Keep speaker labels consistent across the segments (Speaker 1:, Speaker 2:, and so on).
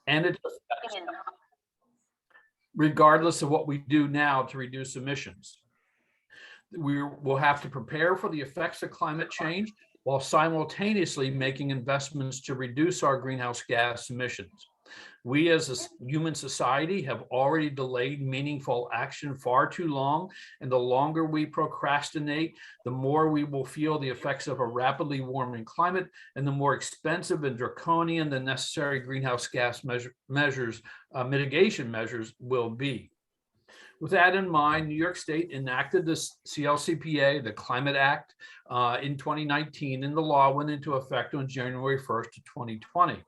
Speaker 1: and its effects, regardless of what we do now to reduce emissions. We will have to prepare for the effects of climate change while simultaneously making investments to reduce our greenhouse gas emissions. We as a human society have already delayed meaningful action far too long, and the longer we procrastinate, the more we will feel the effects of a rapidly warming climate, and the more expensive and draconian the necessary greenhouse gas mitigation measures will be. With that in mind, New York State enacted the CLCPA, the Climate Act, in 2019, and the law went into effect on January 1st of 2020.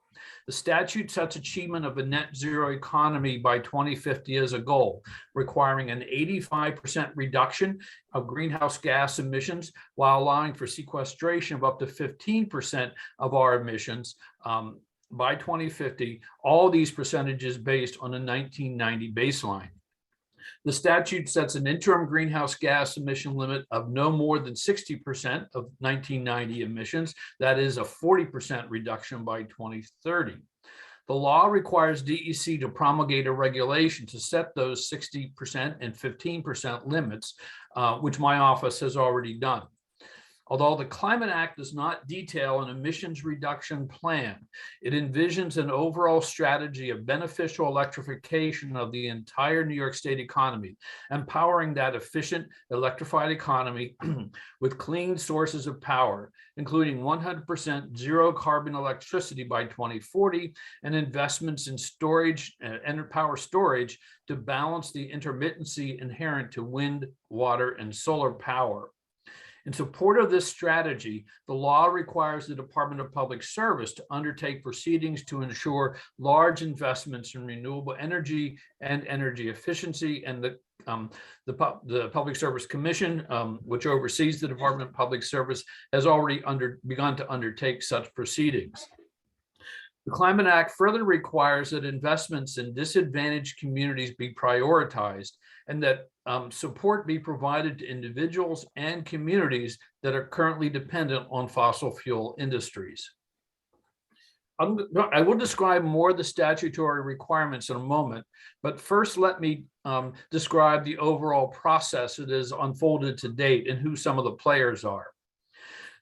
Speaker 1: The statute sets achievement of a net zero economy by 2050 as a goal, requiring an 85% reduction of greenhouse gas emissions while allowing for sequestration of up to 15% of our emissions by 2050, all these percentages based on a 1990 baseline. The statute sets an interim greenhouse gas emission limit of no more than 60% of 1990 emissions. That is a 40% reduction by 2030. The law requires DEC to promulgate a regulation to set those 60% and 15% limits, which my office has already done. Although the Climate Act does not detail an emissions reduction plan, it envisions an overall strategy of beneficial electrification of the entire New York State economy, empowering that efficient electrified economy with clean sources of power, including 100% zero carbon electricity by 2040 and investments in storage and power storage to balance the intermittency inherent to wind, water, and solar power. In support of this strategy, the law requires the Department of Public Service to undertake proceedings to ensure large investments in renewable energy and energy efficiency, and the Public Service Commission, which oversees the Department of Public Service, has already begun to undertake such proceedings. The Climate Act further requires that investments in disadvantaged communities be prioritized and that support be provided to individuals and communities that are currently dependent on fossil fuel industries. I will describe more of the statutory requirements in a moment, but first let me describe the overall process that has unfolded to date and who some of the players are.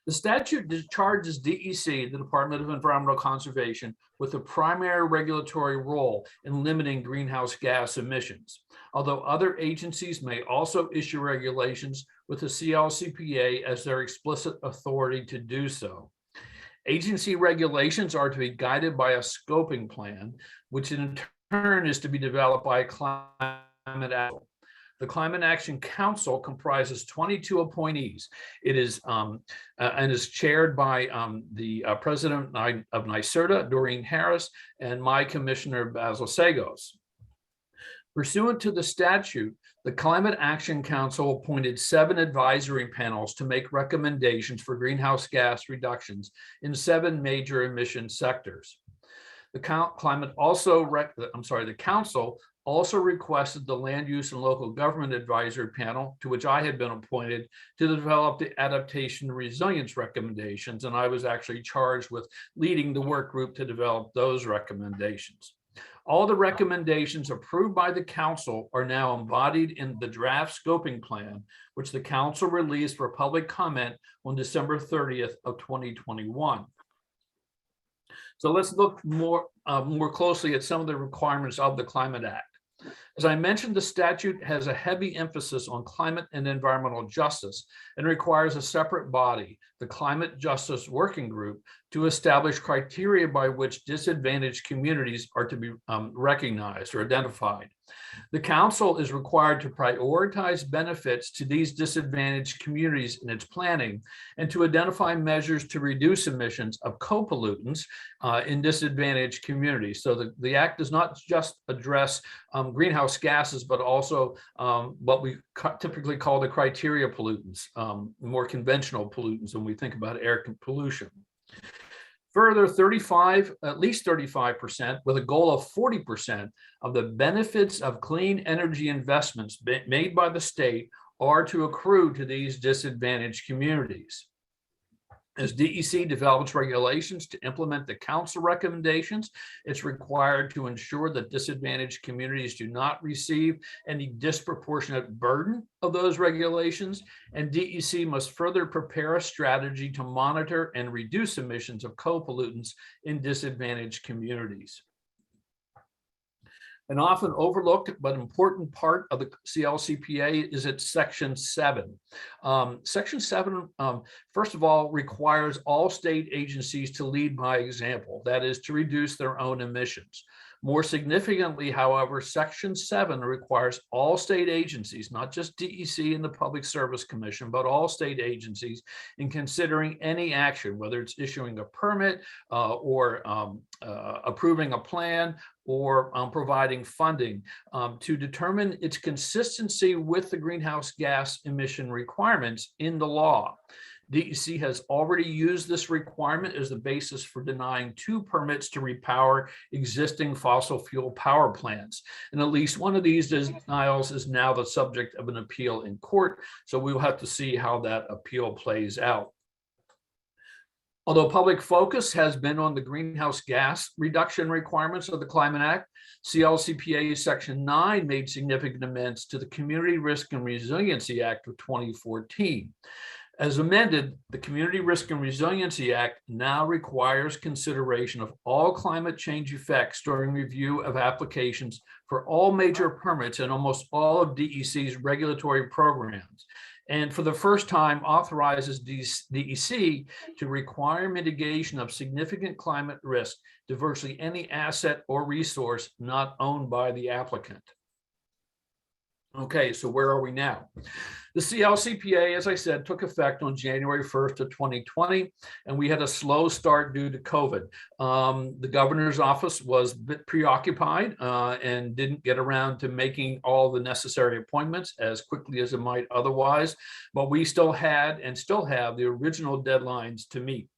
Speaker 1: The statute charges DEC, the Department of Environmental Conservation, with a primary regulatory role in limiting greenhouse gas emissions, although other agencies may also issue regulations with the CLCPA as their explicit authority to do so. Agency regulations are to be guided by a scoping plan, which in turn is to be developed by a climate action. The Climate Action Council comprises 22 appointees. It is and is chaired by the president of NYSDEC, Doreen Harris, and my commissioner, Basil Sagos. Pursuant to the statute, the Climate Action Council appointed 7 advisory panels to make recommendations for greenhouse gas reductions in 7 major emission sectors. The council also requested the Land Use and Local Government Advisory Panel, to which I had been appointed, to develop the adaptation and resilience recommendations, and I was actually charged with leading the work group to develop those recommendations. All the recommendations approved by the council are now embodied in the draft scoping plan, which the council released for public comment on December 30th of 2021. So let's look more closely at some of the requirements of the Climate Act. As I mentioned, the statute has a heavy emphasis on climate and environmental justice and requires a separate body, the Climate Justice Working Group, to establish criteria by which disadvantaged communities are to be recognized or identified. The council is required to prioritize benefits to these disadvantaged communities in its planning and to identify measures to reduce emissions of co-pollutants in disadvantaged communities. So the act does not just address greenhouse gases, but also what we typically call the criteria pollutants, more conventional pollutants when we think about air pollution. Further, at least 35%, with a goal of 40% of the benefits of clean energy investments made by the state are to accrue to these disadvantaged communities. As DEC develops regulations to implement the council recommendations, it's required to ensure that disadvantaged communities do not receive any disproportionate burden of those regulations, and DEC must further prepare a strategy to monitor and reduce emissions of co-pollutants in disadvantaged communities. An often overlooked but important part of the CLCPA is its Section 7. Section 7, first of all, requires all state agencies to lead by example, that is, to reduce their own emissions. More significantly, however, Section 7 requires all state agencies, not just DEC and the Public Service Commission, but all state agencies in considering any action, whether it's issuing a permit or approving a plan or providing funding to determine its consistency with the greenhouse gas emission requirements in the law. DEC has already used this requirement as the basis for denying 2 permits to repower existing fossil fuel power plants. And at least one of these denials is now the subject of an appeal in court. So we'll have to see how that appeal plays out. Although public focus has been on the greenhouse gas reduction requirements of the Climate Act, CLCPA Section 9 made significant amendments to the Community Risk and Resiliency Act of 2014. As amended, the Community Risk and Resiliency Act now requires consideration of all climate change effects during review of applications for all major permits and almost all of DEC's regulatory programs. And for the first time authorizes DEC to require mitigation of significant climate risk to virtually any asset or resource not owned by the applicant. Okay, so where are we now? The CLCPA, as I said, took effect on January 1st of 2020, and we had a slow start due to COVID. The governor's office was a bit preoccupied and didn't get around to making all the necessary appointments as quickly as it might otherwise, but we still had and still have the original deadlines to meet.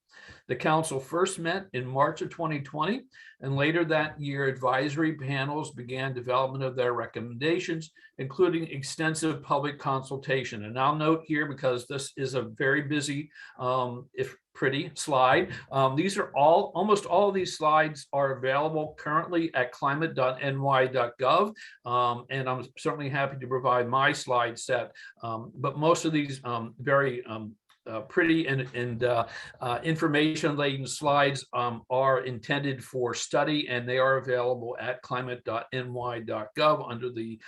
Speaker 1: The council first met in March of 2020, and later that year, advisory panels began development of their recommendations, including extensive public consultation. And I'll note here, because this is a very busy, if pretty slide, these are almost all of these slides are available currently at climate.ny.gov, and I'm certainly happy to provide my slide set, but most of these very pretty and information-laden slides are intended for study, and they are available at climate.ny.gov under the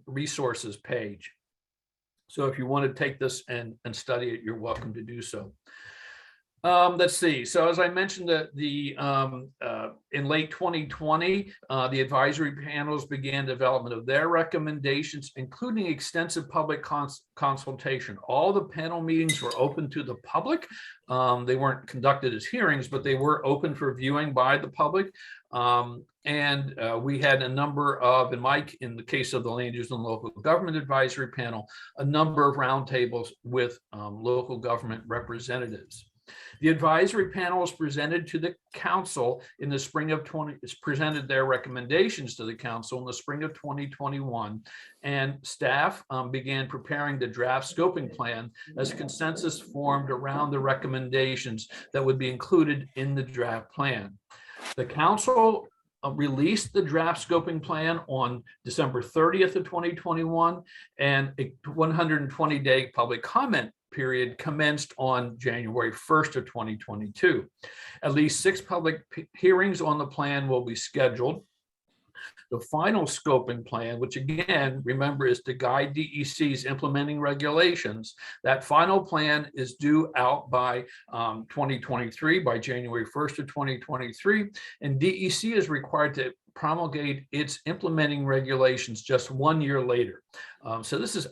Speaker 1: resources page. So if you want to take this and study it, you're welcome to do so. Let's see. So as I mentioned, in late 2020, the advisory panels began development of their recommendations, including extensive public consultation. All the panel meetings were open to the public. They weren't conducted as hearings, but they were open for viewing by the public. And we had a number of, in the case of the Land Use and Local Government Advisory Panel, a number of roundtables with local government representatives. The advisory panels presented to the council in the spring of presented their recommendations to the council in the spring of 2021, and staff began preparing the draft scoping plan as consensus formed around the recommendations that would be included in the draft plan. The council released the draft scoping plan on December 30th of 2021, and a 120-day public comment period commenced on January 1st of 2022. At least 6 public hearings on the plan will be scheduled. The final scoping plan, which again, remember, is to guide DEC's implementing regulations, that final plan is due out by 2023, by January 1st of 2023, and DEC is required to promulgate its implementing regulations just 1 year later. So this is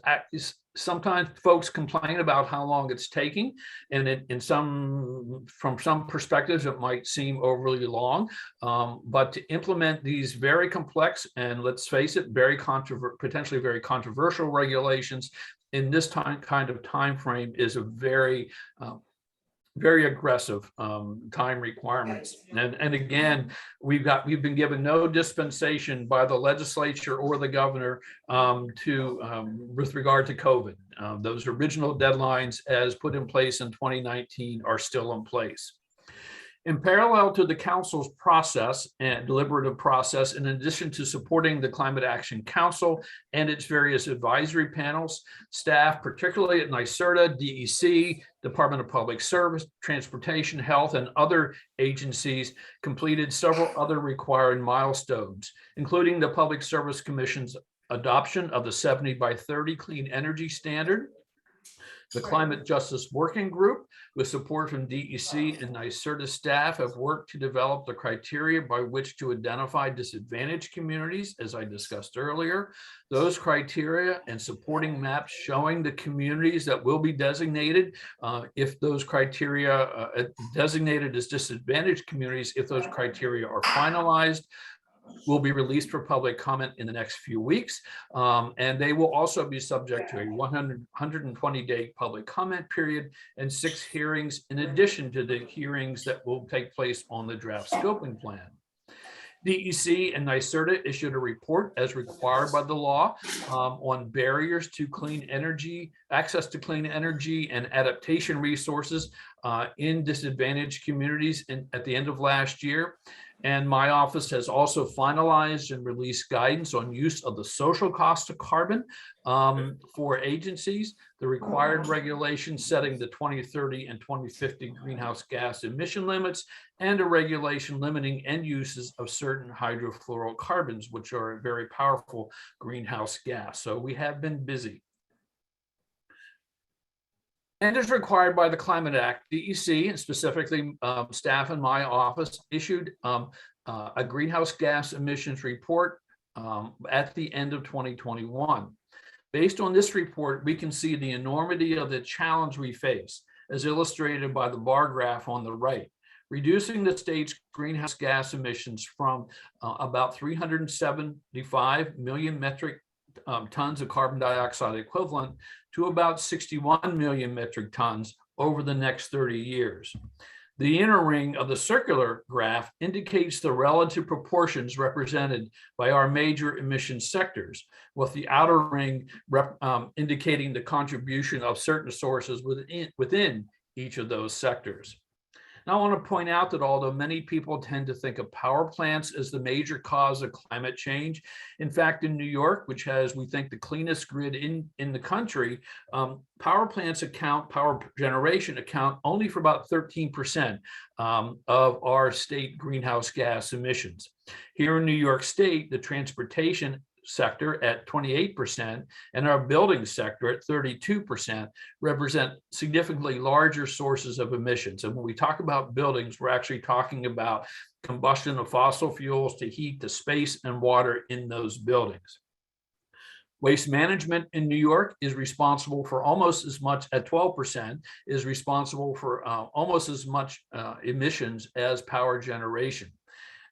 Speaker 1: sometimes folks complain about how long it's taking, and from some perspectives, it might seem overly long, but to implement these very complex and, let's face it, potentially very controversial regulations in this kind of time frame is a very very aggressive time requirements. And again, we've been given no dispensation by the legislature or the governor with regard to COVID. Those original deadlines as put in place in 2019 are still in place. In parallel to the council's process and deliberative process, in addition to supporting the Climate Action Council and its various advisory panels, staff, particularly at NYSDEC, DEC, Department of Public Service, Transportation, Health, and other agencies, completed several other required milestones, including the Public Service Commission's adoption of the 70 by 30 Clean Energy Standard, the Climate Justice Working Group, with support from DEC and NYSDEC staff, have worked to develop the criteria by which to identify disadvantaged communities, as I discussed earlier. Those criteria and supporting maps showing the communities that will be designated, if those criteria designated as disadvantaged communities, if those criteria are finalized, will be released for public comment in the next few weeks. And they will also be subject to a 120-day public comment period and 6 hearings in addition to the hearings that will take place on the draft scoping plan. DEC and NYSDEC issued a report as required by the law on barriers to clean energy, access to clean energy and adaptation resources in disadvantaged communities at the end of last year. And my office has also finalized and released guidance on use of the social cost of carbon for agencies, the required regulations setting the 2030 and 2050 greenhouse gas emission limits, and a regulation limiting end uses of certain hydrofluorocarbons, which are a very powerful greenhouse gas. So we have been busy. And as required by the Climate Act, DEC, and specifically staff in my office, issued a greenhouse gas emissions report at the end of 2021. Based on this report, we can see the enormity of the challenge we face, as illustrated by the bar graph on the right. Reducing the state's greenhouse gas emissions from about 375 million metric tons of carbon dioxide equivalent to about 61 million metric tons over the next 30 years. The inner ring of the circular graph indicates the relative proportions represented by our major emission sectors, with the outer ring indicating the contribution of certain sources within each of those sectors. Now, I want to point out that although many people tend to think of power plants as the major cause of climate change, in fact, in New York, which has, we think, the cleanest grid in the country, power generation account only for about 13% of our state greenhouse gas emissions. Here in New York State, the transportation sector at 28% and our building sector at 32% represent significantly larger sources of emissions. And when we talk about buildings, we're actually talking about combustion of fossil fuels to heat the space and water in those buildings. Waste management in New York is responsible for almost as much, at 12%, is responsible for almost as much emissions as power generation.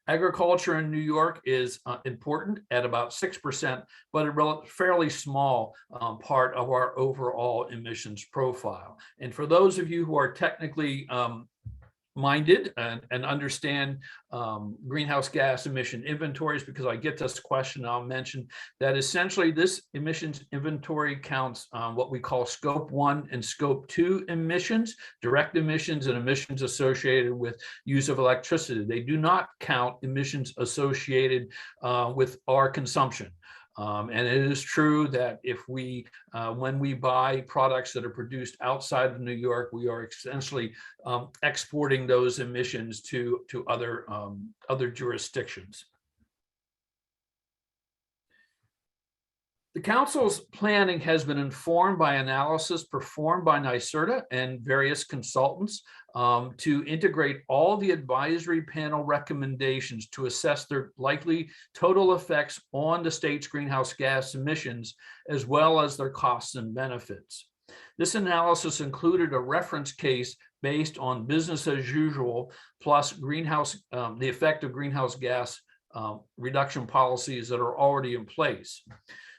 Speaker 1: Agriculture in New York is important at about 6%, but a fairly small part of our overall emissions profile. And for those of you who are technically minded and understand greenhouse gas emission inventories, because I get this question, I'll mention that essentially this emissions inventory counts what we call scope 1 and scope 2 emissions, direct emissions and emissions associated with use of electricity. They do not count emissions associated with our consumption. And it is true that if when we buy products that are produced outside of New York, we are essentially exporting those emissions to other jurisdictions. The council's planning has been informed by analysis performed by NYSDEC and various consultants to integrate all the advisory panel recommendations to assess their likely total effects on the state's greenhouse gas emissions, as well as their costs and benefits. This analysis included a reference case based on business as usual, plus the effect of greenhouse gas reduction policies that are already in place.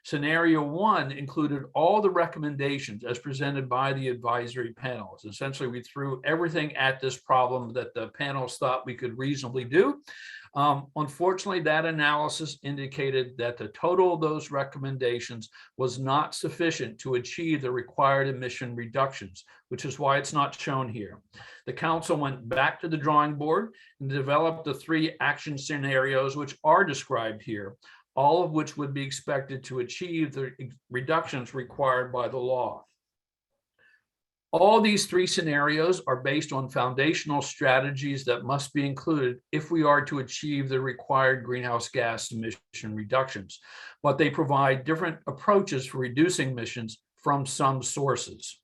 Speaker 1: Scenario 1 included all the recommendations as presented by the advisory panels. Essentially, we threw everything at this problem that the panels thought we could reasonably do. Unfortunately, that analysis indicated that the total of those recommendations was not sufficient to achieve the required emission reductions, which is why it's not shown here. The council went back to the drawing board and developed the 3 action scenarios, which are described here, all of which would be expected to achieve the reductions required by the law. All these 3 scenarios are based on foundational strategies that must be included if we are to achieve the required greenhouse gas emission reductions, but they provide different approaches for reducing emissions from some sources.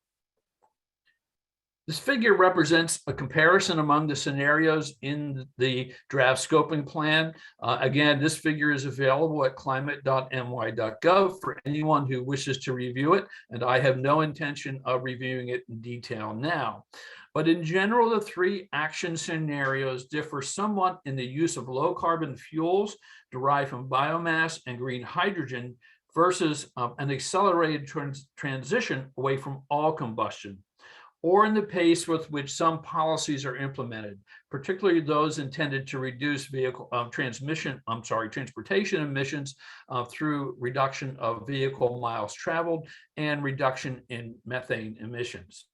Speaker 1: This figure represents a comparison among the scenarios in the draft scoping plan. Again, this figure is available at climate.ny.gov for anyone who wishes to review it, and I have no intention of reviewing it in detail now. But in general, the 3 action scenarios differ somewhat in the use of low carbon fuels derived from biomass and green hydrogen versus an accelerated transition away from all combustion, or in the pace with which some policies are implemented, particularly those intended to reduce vehicle transportation emissions through reduction of vehicle miles traveled and reduction in methane emissions.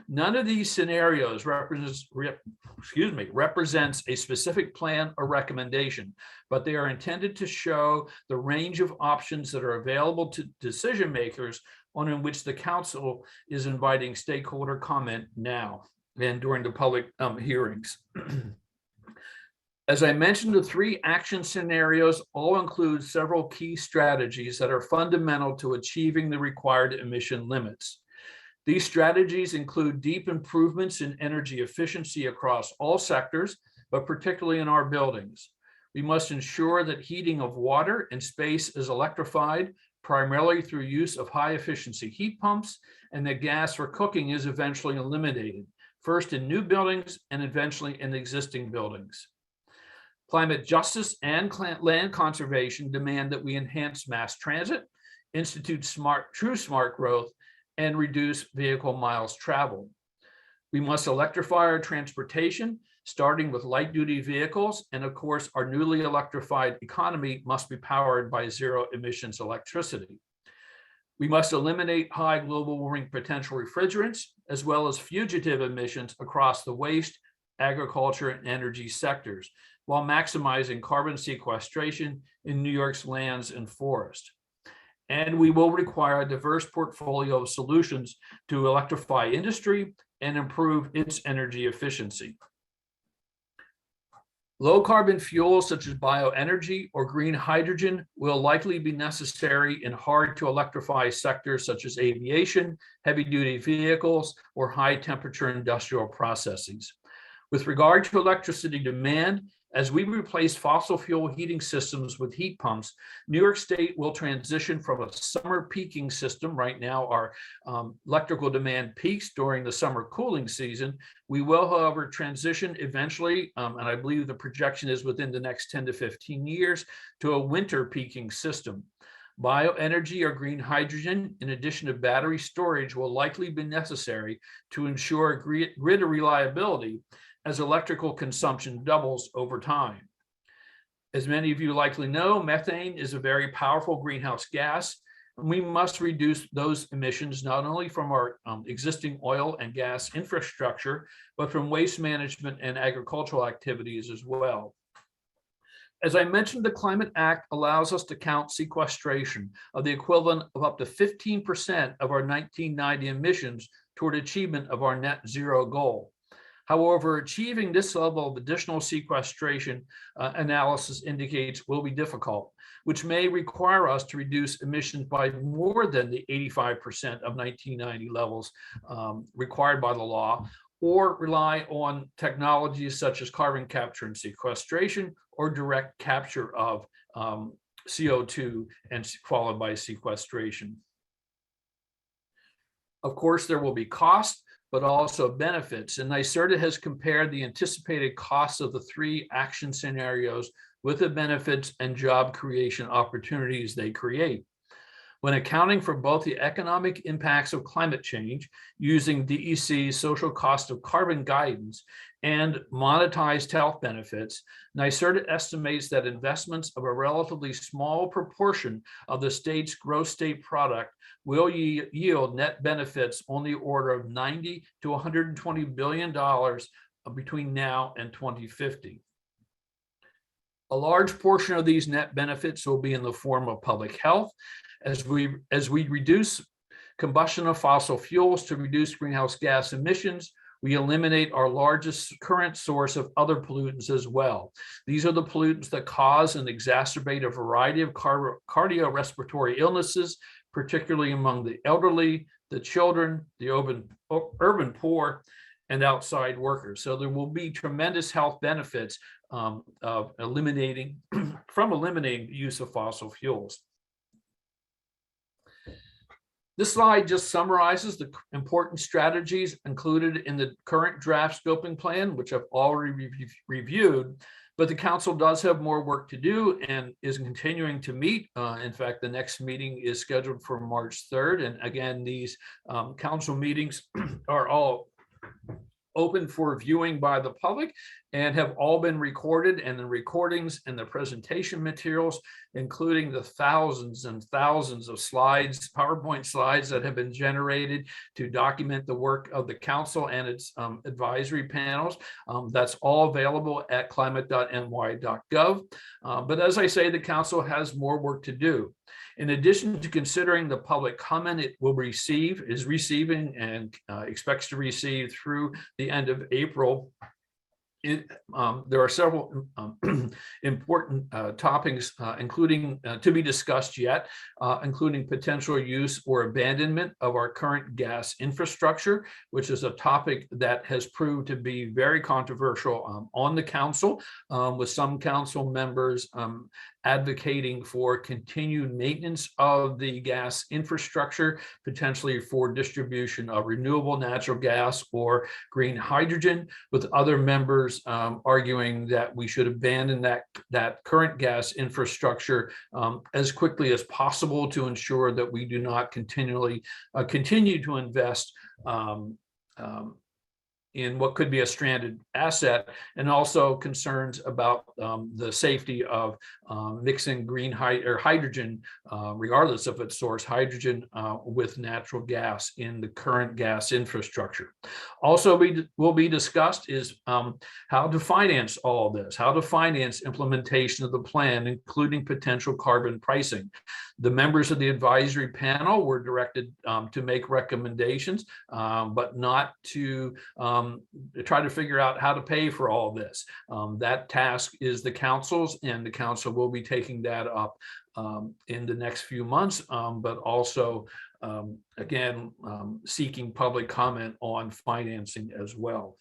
Speaker 1: None of these scenarios represents a specific plan or recommendation, but they are intended to show the range of options that are available to decision makers on in which the council is inviting stakeholder comment now and during the public hearings. As I mentioned, the 3 action scenarios all include several key strategies that are fundamental to achieving the required emission limits. These strategies include deep improvements in energy efficiency across all sectors, but particularly in our buildings. We must ensure that heating of water and space is electrified, primarily through use of high efficiency heat pumps, and that gas for cooking is eventually eliminated, first in new buildings and eventually in existing buildings. Climate justice and land conservation demand that we enhance mass transit, institute true smart growth, and reduce vehicle miles traveled. We must electrify our transportation, starting with light duty vehicles. And of course, our newly electrified economy must be powered by zero emissions electricity. We must eliminate high global warming potential refrigerants, as well as fugitive emissions across the waste, agriculture, and energy sectors, while maximizing carbon sequestration in New York's lands and forests. And we will require a diverse portfolio of solutions to electrify industry and improve its energy efficiency. Low carbon fuels such as bioenergy or green hydrogen will likely be necessary in hard to electrify sectors such as aviation, heavy duty vehicles, or high temperature industrial processes. With regard to electricity demand, as we replace fossil fuel heating systems with heat pumps, New York State will transition from a summer peaking system. Right now, our electrical demand peaks during the summer cooling season. We will, however, transition eventually, and I believe the projection is within the next 10 to 15 years, to a winter peaking system. Bioenergy or green hydrogen, in addition to battery storage, will likely be necessary to ensure grid reliability as electrical consumption doubles over time. As many of you likely know, methane is a very powerful greenhouse gas, and we must reduce those emissions not only from our existing oil and gas infrastructure, but from waste management and agricultural activities as well. As I mentioned, the Climate Act allows us to count sequestration of the equivalent of up to 15% of our 1990 emissions toward achievement of our net zero goal. However, achieving this level of additional sequestration analysis indicates will be difficult, which may require us to reduce emissions by more than the 85% of 1990 levels required by the law, or rely on technologies such as carbon capture and sequestration or direct capture of CO2 and followed by sequestration. Of course, there will be costs, but also benefits. And NYSDEC has compared the anticipated costs of the 3 action scenarios with the benefits and job creation opportunities they create. When accounting for both the economic impacts of climate change using DEC's social cost of carbon guidance and monetized health benefits, NYSDEC estimates that investments of a relatively small proportion of the state's gross state product will yield net benefits on the order of $90 to $120 billion between now and 2050. A large portion of these net benefits will be in the form of public health, as we reduce combustion of fossil fuels to reduce greenhouse gas emissions. We eliminate our largest current source of other pollutants as well. These are the pollutants that cause and exacerbate a variety of cardiorespiratory illnesses, particularly among the elderly, the children, the urban poor, and outside workers. So there will be tremendous health benefits of eliminating the use of fossil fuels. This slide just summarizes the important strategies included in the current draft scoping plan, which I've already reviewed, but the council does have more work to do and is continuing to meet. In fact, the next meeting is scheduled for March 3rd. And again, these council meetings are all open for viewing by the public and have all been recorded, and the recordings and the presentation materials, including the thousands and thousands of slides, PowerPoint slides that have been generated to document the work of the council and its advisory panels. That's all available at climate.ny.gov. But as I say, the council has more work to do. In addition to considering the public comment it will receive, is receiving and expects to receive through the end of April, there are several important topics, including to be discussed yet, including potential use or abandonment of our current gas infrastructure, which is a topic that has proved to be very controversial on the council, with some council members advocating for continued maintenance of the gas infrastructure, potentially for distribution of renewable natural gas or green hydrogen, with other members arguing that we should abandon that current gas infrastructure as quickly as possible to ensure that we do not continue to invest in what could be a stranded asset, and also concerns about the safety of mixing hydrogen, regardless of its source, hydrogen with natural gas in the current gas infrastructure. Also will be discussed is how to finance all this, how to finance implementation of the plan, including potential carbon pricing. The members of the advisory panel were directed to make recommendations, but not to try to figure out how to pay for all this. That task is the council's, and the council will be taking that up in the next few months, but also, again, seeking public comment on financing as well.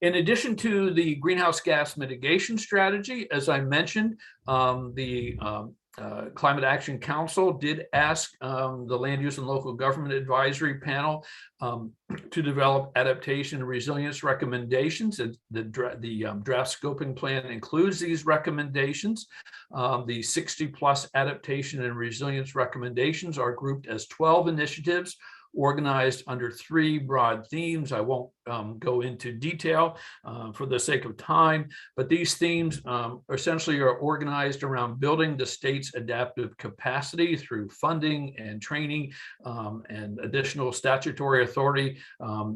Speaker 1: In addition to the greenhouse gas mitigation strategy, as I mentioned, the Climate Action Council did ask the Land Use and Local Government Advisory Panel to develop adaptation and resilience recommendations. And the draft scoping plan includes these recommendations. The 60+ adaptation and resilience recommendations are grouped as 12 initiatives organized under 3 broad themes. I won't go into detail for the sake of time, but these themes essentially are organized around building the state's adaptive capacity through funding and training and additional statutory authority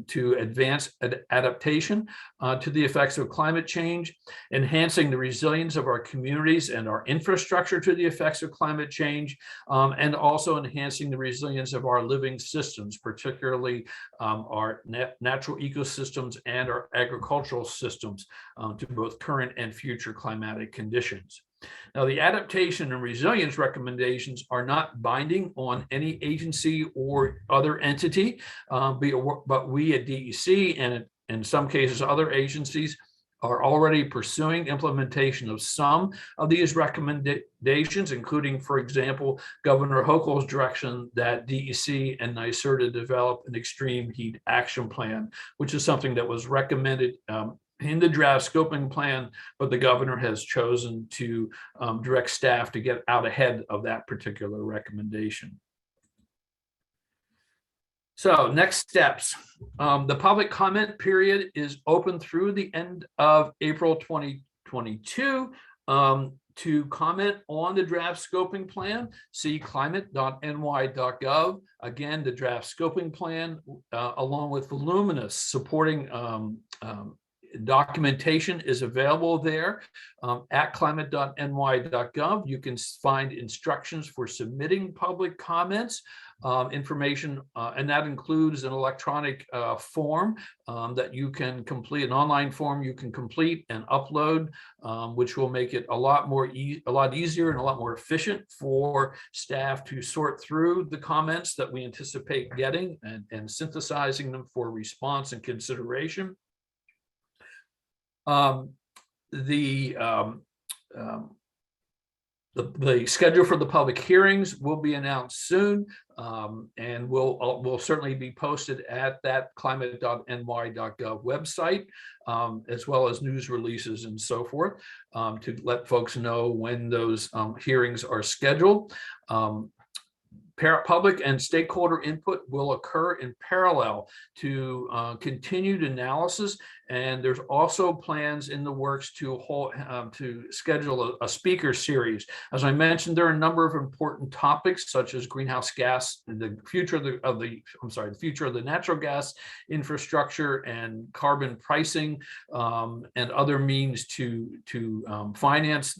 Speaker 1: to advance adaptation to the effects of climate change, enhancing the resilience of our communities and our infrastructure to the effects of climate change, and also enhancing the resilience of our living systems, particularly our natural ecosystems and our agricultural systems to both current and future climatic conditions. Now, the adaptation and resilience recommendations are not binding on any agency or other entity, but we at DEC and in some cases other agencies are already pursuing implementation of some of these recommendations, including, for example, Governor Hochul's direction that DEC and NYSDEC develop an extreme heat action plan, which is something that was recommended in the draft scoping plan, but the governor has chosen to direct staff to get out ahead of that particular recommendation. So next steps. The public comment period is open through the end of April 2022. To comment on the draft scoping plan, see climate.ny.gov. Again, the draft scoping plan, along with voluminous supporting documentation, is available there at climate.ny.gov. You can find instructions for submitting public comments, information, and that includes an electronic form that you can complete, an online form you can complete and upload, which will make it a lot easier and a lot more efficient for staff to sort through the comments that we anticipate getting and synthesizing them for response and consideration. The schedule for the public hearings will be announced soon, and will certainly be posted at that climate.ny.gov website, as well as news releases and so forth, to let folks know when those hearings are scheduled. Public and stakeholder input will occur in parallel to continued analysis, and there's also plans in the works to schedule a speaker series. As I mentioned, there are a number of important topics such as greenhouse gas, the future of the natural gas infrastructure, and carbon pricing, and other means to finance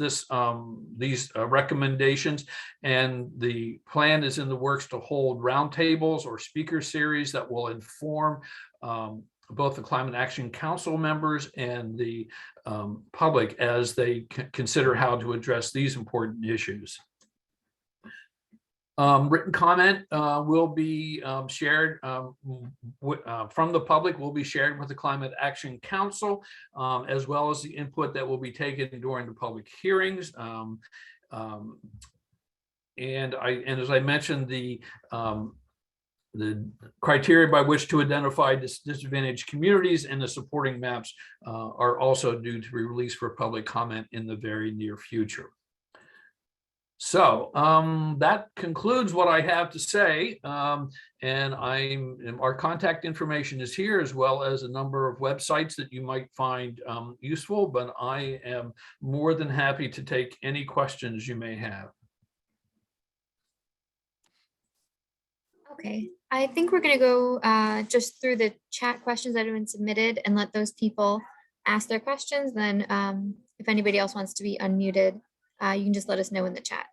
Speaker 1: these recommendations. And the plan is in the works to hold roundtables or speaker series that will inform both the Climate Action Council members and the public as they consider how to address these important issues. Written comment will be shared from the public, will be shared with the Climate Action Council, as well as the input that will be taken during the public hearings. And as I mentioned, the criteria by which to identify disadvantaged communities and the supporting maps are also due to be released for public comment in the very near future. So that concludes what I have to say, and our contact information is here, as well as a number of websites that you might find useful, but I am more than happy to take any questions you may have.
Speaker 2: Okay, I think we're going to go just through the chat questions that have been submitted and let those people ask their questions. Then if anybody else wants to be unmuted, you can just let us know in the chat.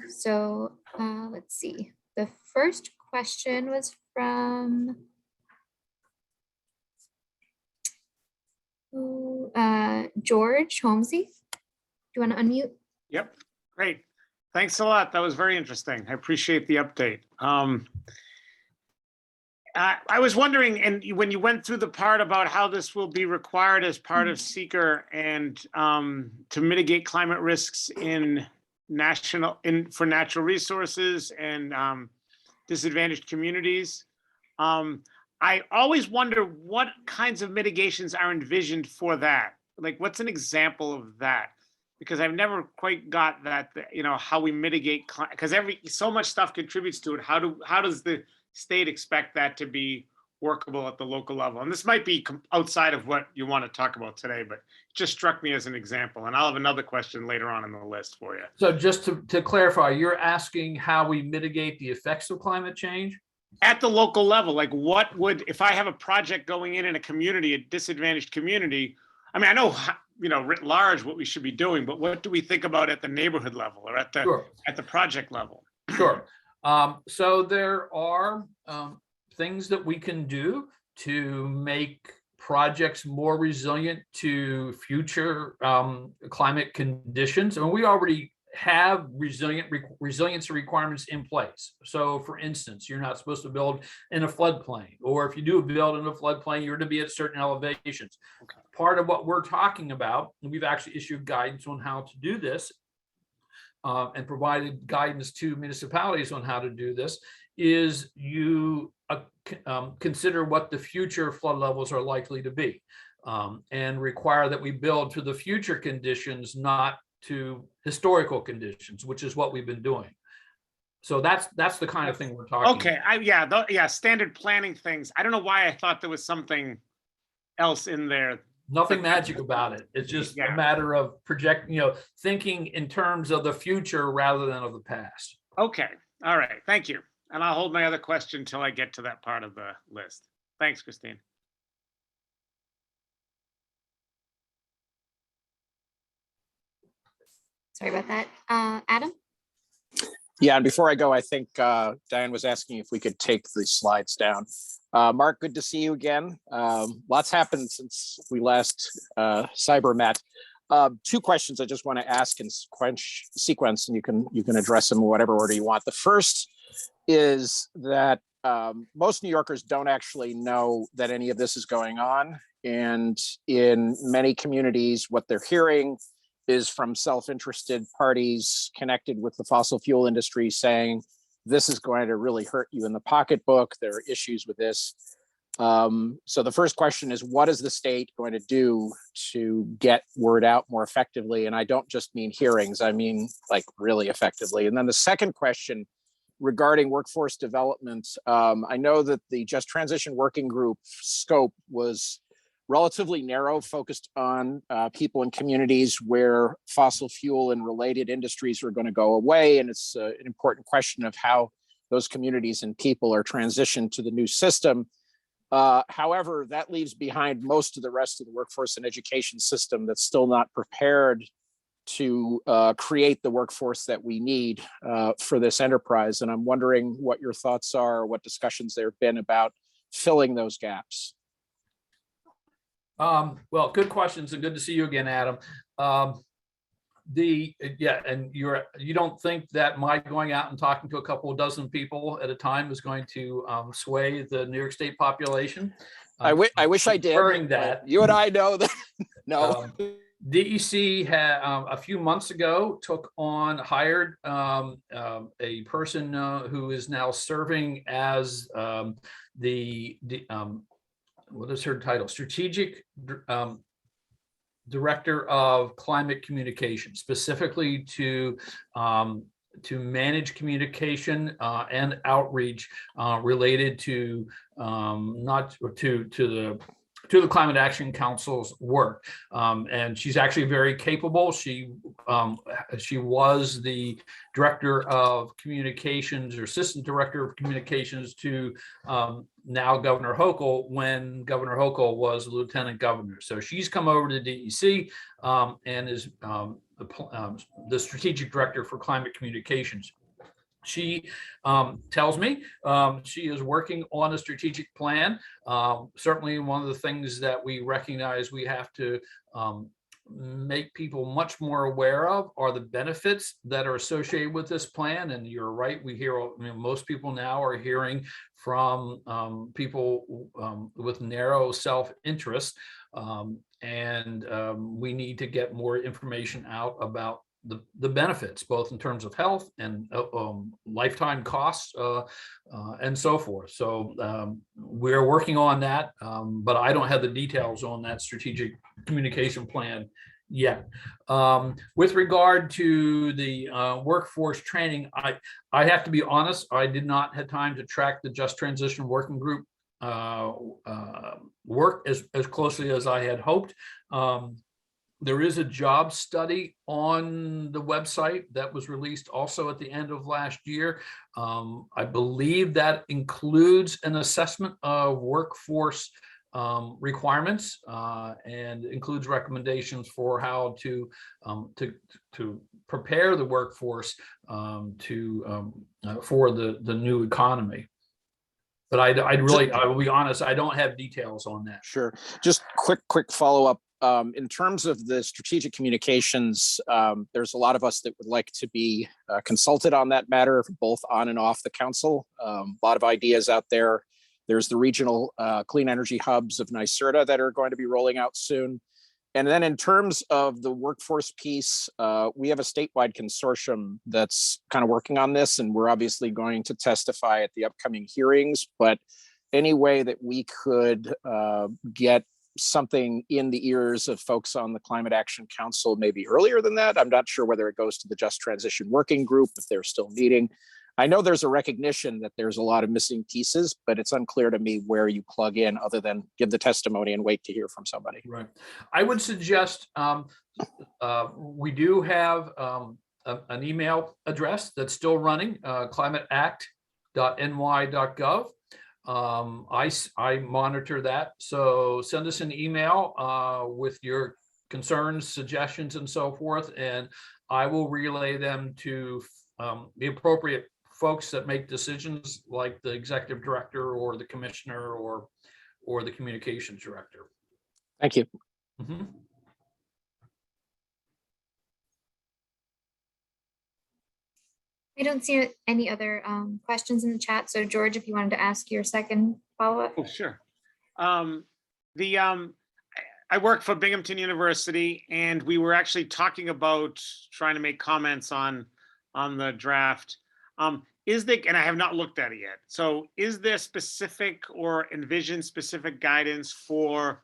Speaker 2: So let's see. The first question was from George Holmesy. Do you want to unmute?
Speaker 3: Yep, great. Thanks a lot. That was very interesting. I appreciate the update. I was wondering, and when you went through the part about how this will be required as part of seeker and to mitigate climate risks for natural resources and disadvantaged communities, I always wonder what kinds of mitigations are envisioned for that. Like, what's an example of that? Because I've never quite got that, how we mitigate, because so much stuff contributes to it. How does the state expect that to be workable at the local level? And this might be outside of what you want to talk about today, but it just struck me as an example. And I'll have another question later on in the list for you.
Speaker 1: So just to clarify, you're asking how we mitigate the effects of climate change?
Speaker 3: At the local level, like if I have a project going in a community, a disadvantaged community, I mean, I know, writ large what we should be doing, but what do we think about at the neighborhood level or at the project level?
Speaker 1: Sure. So there are things that we can do to make projects more resilient to future climate conditions. And we already have resiliency requirements in place. So for instance, you're not supposed to build in a floodplain, or if you do build in a floodplain, you're to be at certain elevations. Okay. Part of what we're talking about, and we've actually issued guidance on how to do this, and provided guidance to municipalities on how to do this, is you consider what the future flood levels are likely to be. and require that we build to the future conditions, not to historical conditions, which is what we've been doing. So that's the kind of thing we're talking
Speaker 3: Okay, yeah, standard planning things. I don't know why I thought there was something else in there.
Speaker 1: Nothing magic about it. It's just a matter of thinking in terms of the future rather than of the past.
Speaker 3: Okay, all right, thank you. And I'll hold my other question until I get to that part of the list. Thanks, Christine.
Speaker 2: Sorry about that. Adam?
Speaker 4: Yeah, and before I go, I think Diane was asking if we could take the slides down. Mark, good to see you again. Lots happened since we last cyber met. Two questions I just want to ask in sequence, and you can address them in whatever order you want. The first is that most New Yorkers don't actually know that any of this is going on, and in many communities, what they're hearing is from self-interested parties connected with the fossil fuel industry saying, this is going to really hurt you in the pocketbook. There are issues with this. So the first question is, what is the state going to do to get word out more effectively? And I don't just mean hearings, I mean like really effectively. And then the second question regarding workforce development, I know that the Just Transition Working Group scope was relatively narrow, focused on people in communities where fossil fuel and related industries are going to go away. And it's an important question of how those communities and people are transitioned to the new system. However, that leaves behind most of the rest of the workforce and education system that's still not prepared to create the workforce that we need for this enterprise. And I'm wondering what your thoughts are, what discussions there have been about filling those gaps.
Speaker 1: Well, good questions, and good to see you again, Adam. And you don't think that my going out and talking to a couple of dozen people at a time is going to sway the New York State population?
Speaker 4: I wish I did.
Speaker 1: That
Speaker 4: you and I know that. No.
Speaker 1: DEC had a few months ago hired a person who is now serving as what is her title? Strategic Director of Climate Communication, specifically to manage communication and outreach related to the Climate Action Council's work. And she's actually very capable. She was the Director of Communications or Assistant Director of Communications to now Governor Hochul when Governor Hochul was Lieutenant Governor. So she's come over to DEC and is the Strategic Director for Climate Communications. She tells me she is working on a strategic plan. Certainly one of the things that we recognize we have to make people much more aware of are the benefits that are associated with this plan. And you're right, we hear, most people now are hearing from people with narrow self-interest. And we need to get more information out about the benefits, both in terms of health and lifetime costs and so forth. So we're working on that, but I don't have the details on that strategic communication plan yet. With regard to the workforce training, I have to be honest, I did not have time to track the Just Transition Working Group work as closely as I had hoped. There is a job study on the website that was released also at the end of last year. I believe that includes an assessment of workforce requirements and includes recommendations for how to prepare the workforce for the new economy. But I will be honest, I don't have details on that.
Speaker 4: Sure. Just quick follow-up. In terms of the strategic communications, there's a lot of us that would like to be consulted on that matter, both on and off the council. A lot of ideas out there. There's the regional clean energy hubs of NYSDEC that are going to be rolling out soon. And then in terms of the workforce piece, we have a statewide consortium that's kind of working on this, and we're obviously going to testify at the upcoming hearings. But any way that we could get something in the ears of folks on the Climate Action Council maybe earlier than that. I'm not sure whether it goes to the Just Transition Working Group, if they're still meeting. I know there's a recognition that there's a lot of missing pieces, but it's unclear to me where you plug in other than give the testimony and wait to hear from somebody.
Speaker 1: Right. I would suggest we do have an email address that's still running, climateact.ny.gov. I monitor that. So send us an email with your concerns, suggestions, and so forth, and I will relay them to the appropriate folks that make decisions, like the executive director or the commissioner or the communications director.
Speaker 4: Thank you.
Speaker 1: Mm-hmm.
Speaker 2: I don't see any other questions in the chat. So George, if you wanted to ask your second follow-up.
Speaker 3: Oh, sure. I work for Binghamton University, and we were actually talking about trying to make comments on the draft. Is there, and I have not looked at it yet. So is there specific or envision specific guidance for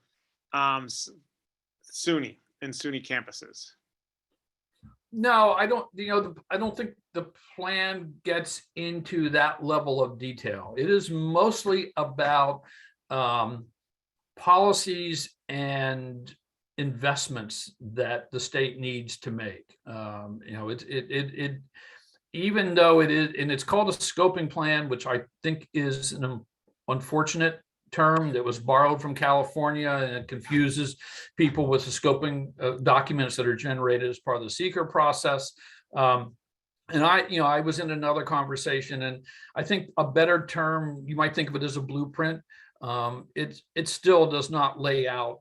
Speaker 3: SUNY and SUNY campuses?
Speaker 1: No, I don't. I don't think the plan gets into that level of detail. It is mostly about policies and investments that the state needs to make. It even though it is, and it's called a scoping plan, which I think is an unfortunate term that was borrowed from California, and it confuses people with the scoping documents that are generated as part of the seeker process. And I was in another conversation, and I think a better term, you might think of it as a blueprint. It still does not lay out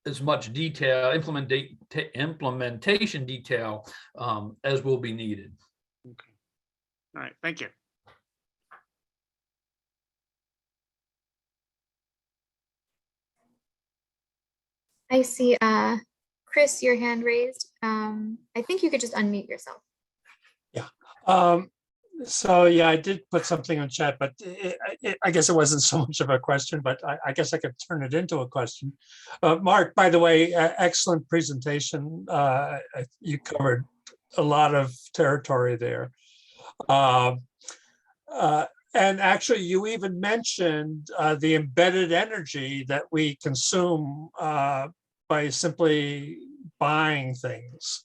Speaker 1: as much detail, implementation detail as will be needed.
Speaker 3: Okay. All right. Thank you.
Speaker 2: I see, Chris, your hand raised. I think you could just unmute yourself.
Speaker 5: Yeah. So yeah, I did put something on chat, but I guess it wasn't so much of a question, but I guess I could turn it into a question. Mark, by the way, excellent presentation. You covered a lot of territory there. And actually, you even mentioned the embedded energy that we consume by simply buying things.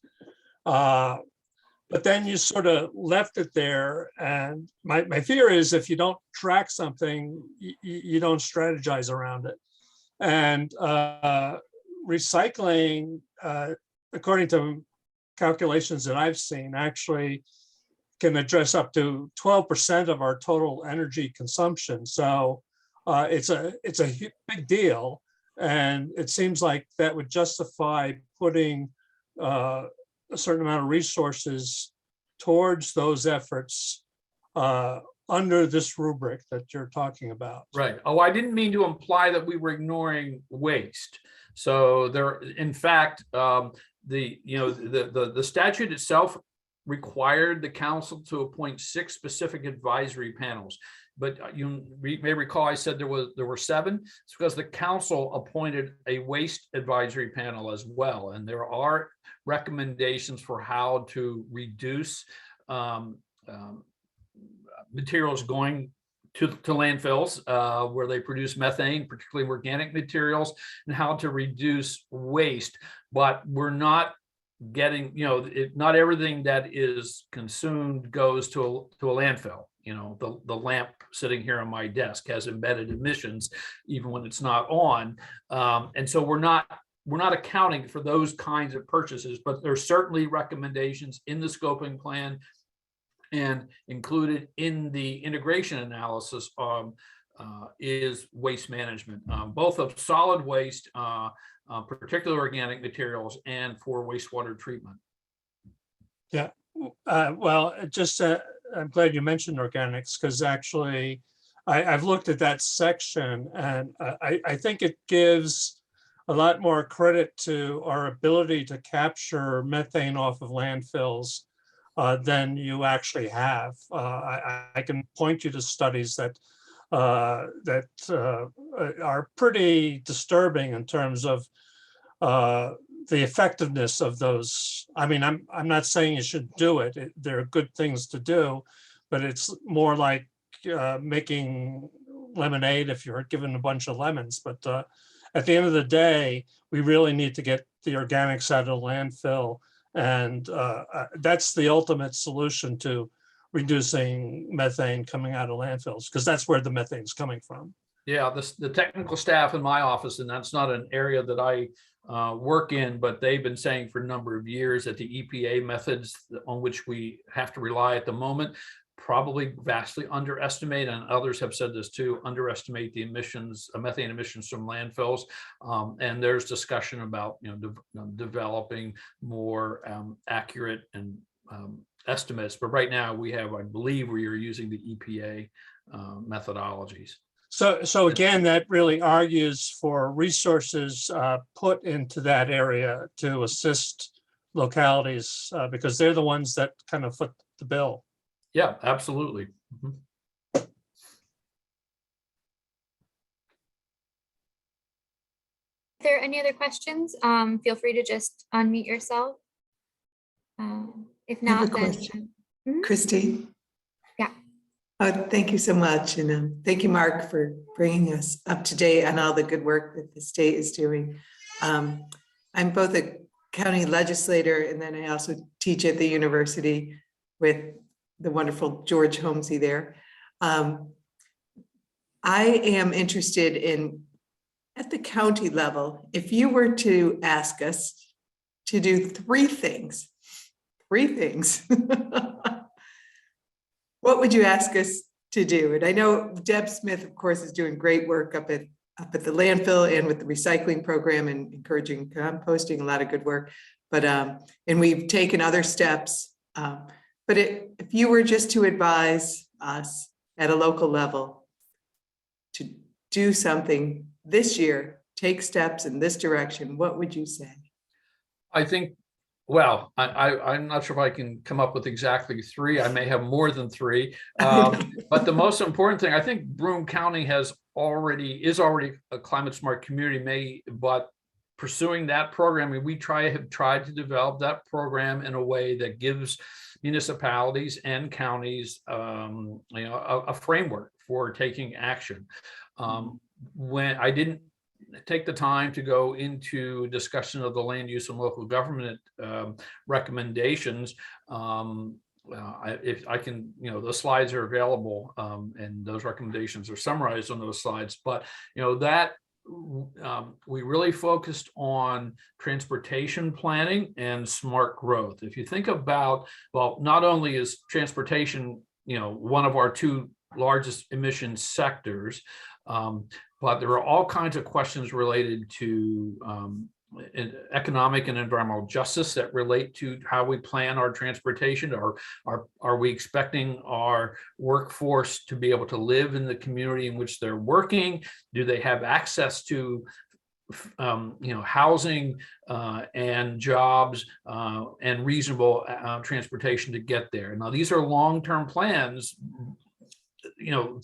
Speaker 5: But then you sort of left it there. And my fear is if you don't track something, you don't strategize around it. And recycling, according to calculations that I've seen, actually can address up to 12% of our total energy consumption. So it's a big deal. And it seems like that would justify putting a certain amount of resources towards those efforts under this rubric that you're talking about.
Speaker 1: Right. Oh, I didn't mean to imply that we were ignoring waste. So there, in fact, the statute itself required the council to appoint 6 specific advisory panels. But you may recall I said there were 7. It's because the council appointed a waste advisory panel as well. And there are recommendations for how to reduce materials going to landfills where they produce methane, particularly organic materials, and how to reduce waste. But we're not getting, not everything that is consumed goes to a landfill. The lamp sitting here on my desk has embedded emissions, even when it's not on. And so we're not accounting for those kinds of purchases, but there's certainly recommendations in the scoping plan and included in the integration analysis is waste management, both of solid waste, particularly organic materials, and for wastewater treatment.
Speaker 5: Yeah, well, just I'm glad you mentioned organics, because actually I've looked at that section, and I think it gives a lot more credit to our ability to capture methane off of landfills than you actually have. I can point you to studies that that are pretty disturbing in terms of the effectiveness of those. I mean, I'm not saying you should do it. There are good things to do, but it's more like making lemonade if you're given a bunch of lemons. But at the end of the day, we really need to get the organics out of the landfill. And that's the ultimate solution to reducing methane coming out of landfills, because that's where the methane is coming from.
Speaker 1: Yeah, the technical staff in my office, and that's not an area that I work in, but they've been saying for a number of years that the EPA methods on which we have to rely at the moment probably vastly underestimate, and others have said this too, underestimate the emissions, methane emissions from landfills. And there's discussion about developing more accurate and estimates. But right now we have, I believe, we are using the EPA methodologies.
Speaker 5: So again, that really argues for resources put into that area to assist localities because they're the ones that kind of foot the bill.
Speaker 1: Yeah, absolutely. Mm-hmm.
Speaker 2: Are there any other questions? Feel free to just unmute yourself. If
Speaker 6: I have
Speaker 2: not,
Speaker 6: a
Speaker 2: then
Speaker 6: question.
Speaker 2: Mhm.
Speaker 6: Christy?
Speaker 2: Yeah.
Speaker 6: Thank you so much. And thank you, Mark, for bringing us up to date on all the good work that the state is doing. I'm both a county legislator and then I also teach at the university with the wonderful George Holmesy there. I am interested in, at the county level, if you were to ask us to do three things, what would you ask us to do? And I know Deb Smith, of course, is doing great work up at the landfill and with the recycling program and encouraging composting, a lot of good work. But and we've taken other steps. But if you were just to advise us at a local level to do something this year, take steps in this direction, what would you say?
Speaker 1: I think, well, I'm not sure if I can come up with exactly three. I may have more than three. But the most important thing, I think Broome County is already a climate smart community, but pursuing that program, and we have tried to develop that program in a way that gives municipalities and counties a framework for taking action. When I didn't take the time to go into discussion of the land use and local government recommendations, if I can, the slides are available and those recommendations are summarized on those slides, but that we really focused on transportation planning and smart growth. If you think about, well, not only is transportation, one of our two largest emission sectors, but there are all kinds of questions related to economic and environmental justice that relate to how we plan our transportation. Are we expecting our workforce to be able to live in the community in which they're working? Do they have access to housing and jobs and reasonable transportation to get there? Now, these are long-term plans,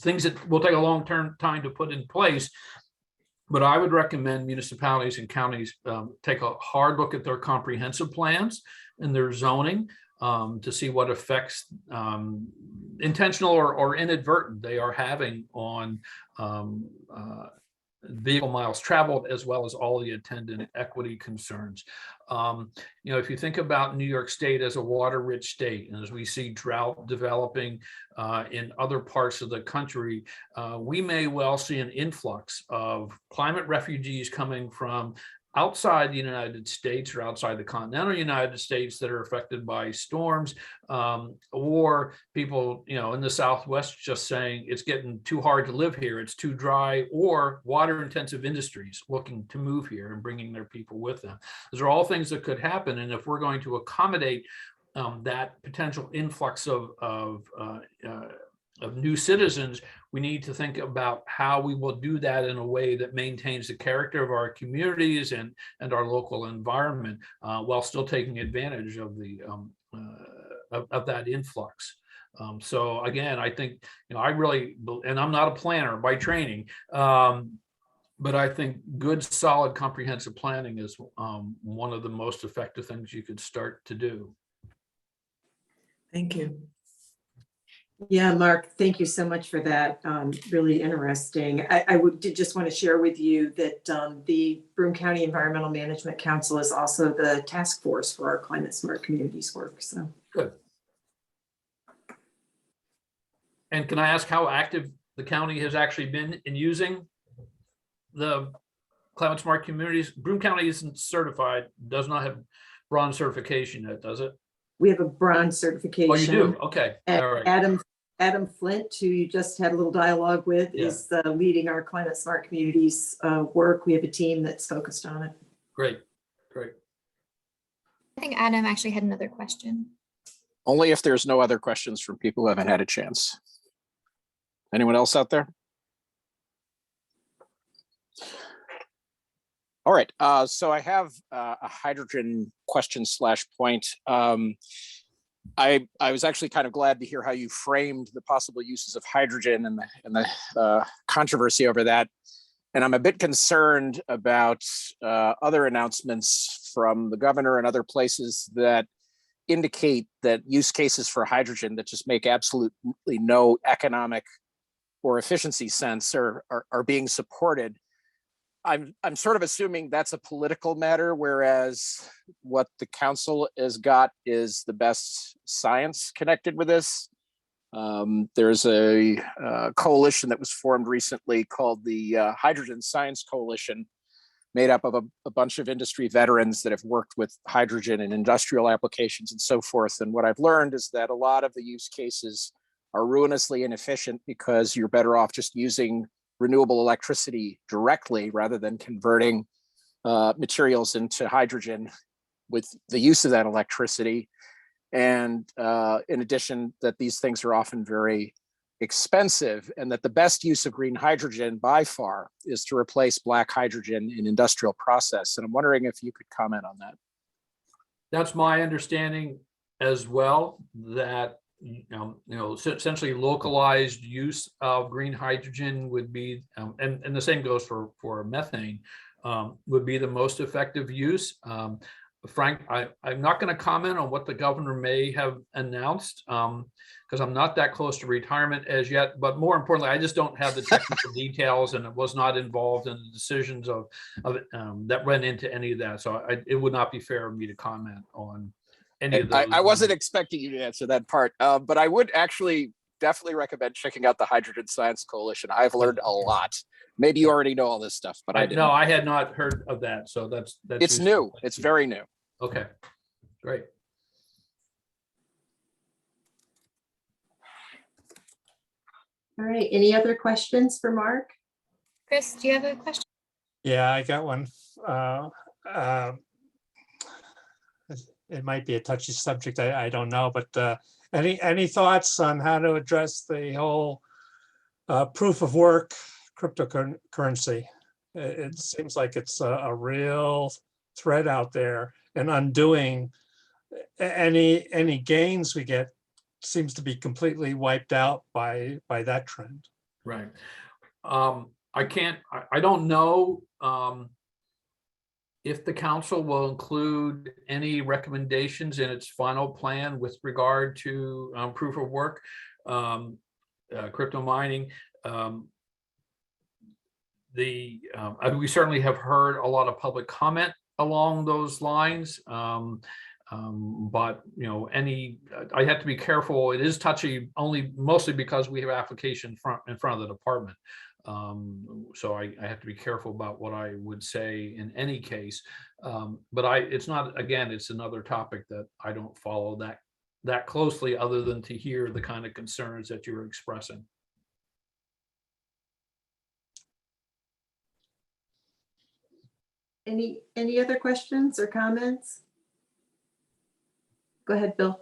Speaker 1: things that will take a long-term time to put in place. But I would recommend municipalities and counties take a hard look at their comprehensive plans and their zoning to see what effects, intentional or inadvertent, they are having on vehicle miles traveled, as well as all the attendant equity concerns. If you think about New York State as a water-rich state, and as we see drought developing in other parts of the country, we may well see an influx of climate refugees coming from outside the United States or outside the continental United States that are affected by storms, or people, in the Southwest just saying it's getting too hard to live here, it's too dry, or water-intensive industries looking to move here and bringing their people with them. Those are all things that could happen, and if we're going to accommodate that potential influx of new citizens, we need to think about how we will do that in a way that maintains the character of our communities and our local environment while still taking advantage of the of that influx. So again, I think, I really, and I'm not a planner by training, but I think good, solid, comprehensive planning is one of the most effective things you could start to do.
Speaker 6: Thank you.
Speaker 7: Yeah, Mark, thank you so much for that. Really interesting. I did just want to share with you that the Broome County Environmental Management Council is also the task force for our climate smart communities work. So
Speaker 1: Good. And can I ask how active the county has actually been in using the climate smart communities? Broome County isn't certified, does not have bronze certification yet, does it?
Speaker 7: we have a bronze certification.
Speaker 1: Oh, you do? Okay.
Speaker 7: And
Speaker 1: All right.
Speaker 7: Adam Flint, who you just had a little dialogue with,
Speaker 1: Yeah.
Speaker 7: is leading our climate smart communities work. We have a team that's focused on it.
Speaker 1: Great. Great.
Speaker 2: I think Adam actually had another question.
Speaker 4: Only if there's no other questions from people who haven't had a chance. Anyone else out there? All right, so I have a hydrogen question / point. I was actually kind of glad to hear how you framed the possible uses of hydrogen and the controversy over that. And I'm a bit concerned about other announcements from the governor and other places that indicate that use cases for hydrogen that just make absolutely no economic or efficiency sense are being supported. I'm sort of assuming that's a political matter, whereas what the council has got is the best science connected with this. There's a coalition that was formed recently called the Hydrogen Science Coalition, made up of a bunch of industry veterans that have worked with hydrogen in industrial applications and so forth. And what I've learned is that a lot of the use cases are ruinously inefficient because you're better off just using renewable electricity directly rather than converting materials into hydrogen with the use of that electricity. And in addition, that these things are often very expensive, and that the best use of green hydrogen by far is to replace black hydrogen in industrial process. And I'm wondering if you could comment on that.
Speaker 1: That's my understanding as well, that essentially localized use of green hydrogen would be, and the same goes for methane, would be the most effective use. Frank, I'm not going to comment on what the governor may have announced because I'm not that close to retirement as yet. But more importantly, I just don't have the technical details, and it was not involved in the decisions of that went into any of that. So it would not be fair of me to comment on any of those.
Speaker 4: I wasn't expecting you to answer that part, but I would actually definitely recommend checking out the Hydrogen Science Coalition. I've learned a lot. Maybe you already know all this stuff, but I didn't.
Speaker 1: No, I had not heard of that. So that's
Speaker 4: it's new. It's very new.
Speaker 1: Okay, great.
Speaker 7: All right, any other questions for Mark?
Speaker 2: Chris, do you have a question?
Speaker 5: Yeah, I got one. It might be a touchy subject, I don't know, but any thoughts on how to address the whole proof of work cryptocurrency? It seems like it's a real threat out there, and undoing any gains we get seems to be completely wiped out by that trend.
Speaker 1: Right. I don't know if the council will include any recommendations in its final plan with regard to proof of work, crypto mining. We certainly have heard a lot of public comment along those lines. But I have to be careful. It is touchy mostly because we have application in front of the department. So I have to be careful about what I would say in any case. But it's not, again, it's another topic that I don't follow that closely, other than to hear the kind of concerns that you're expressing.
Speaker 7: Any other questions or comments? Go ahead, Bill.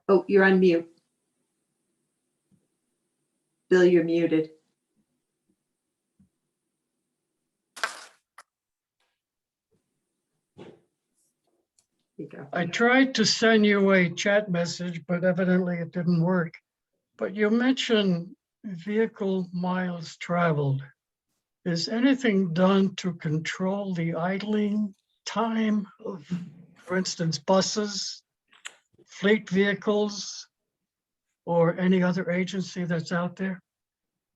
Speaker 7: Oh, you're on mute. Bill, you're muted. you go.
Speaker 8: I tried to send you a chat message, but evidently it didn't work. But you mentioned vehicle miles traveled. Is anything done to control the idling time of, for instance, buses, fleet vehicles, or any other agency that's out there?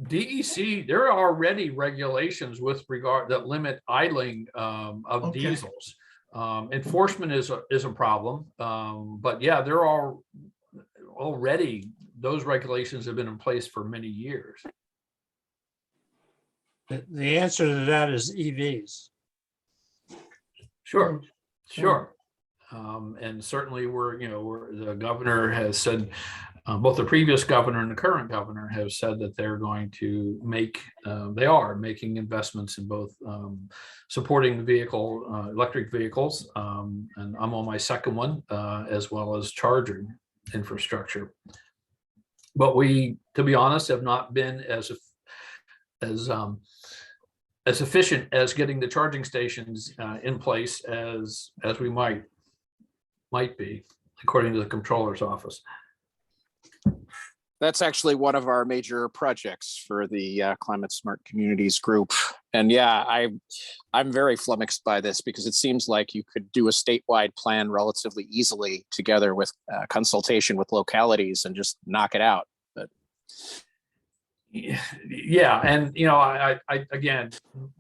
Speaker 1: DEC, there are already regulations with regard that limit idling of
Speaker 8: Okay.
Speaker 1: diesels. Enforcement is a problem, but yeah, there are already, those regulations have been in place for many years.
Speaker 5: The answer to that is EVs.
Speaker 1: Sure, sure. And certainly the governor has said, both the previous governor and the current governor have said that they're going to they are making investments in both supporting the electric vehicles, and I'm on my second one, as well as charging infrastructure. But we, to be honest, have not been as efficient as getting the charging stations in place as we might be, according to the controller's office.
Speaker 4: That's actually one of our major projects for the Climate Smart Communities group. And yeah, I'm very flummoxed by this because it seems like you could do a statewide plan relatively easily together with consultation with localities and just knock it out. But
Speaker 1: yeah, and I again,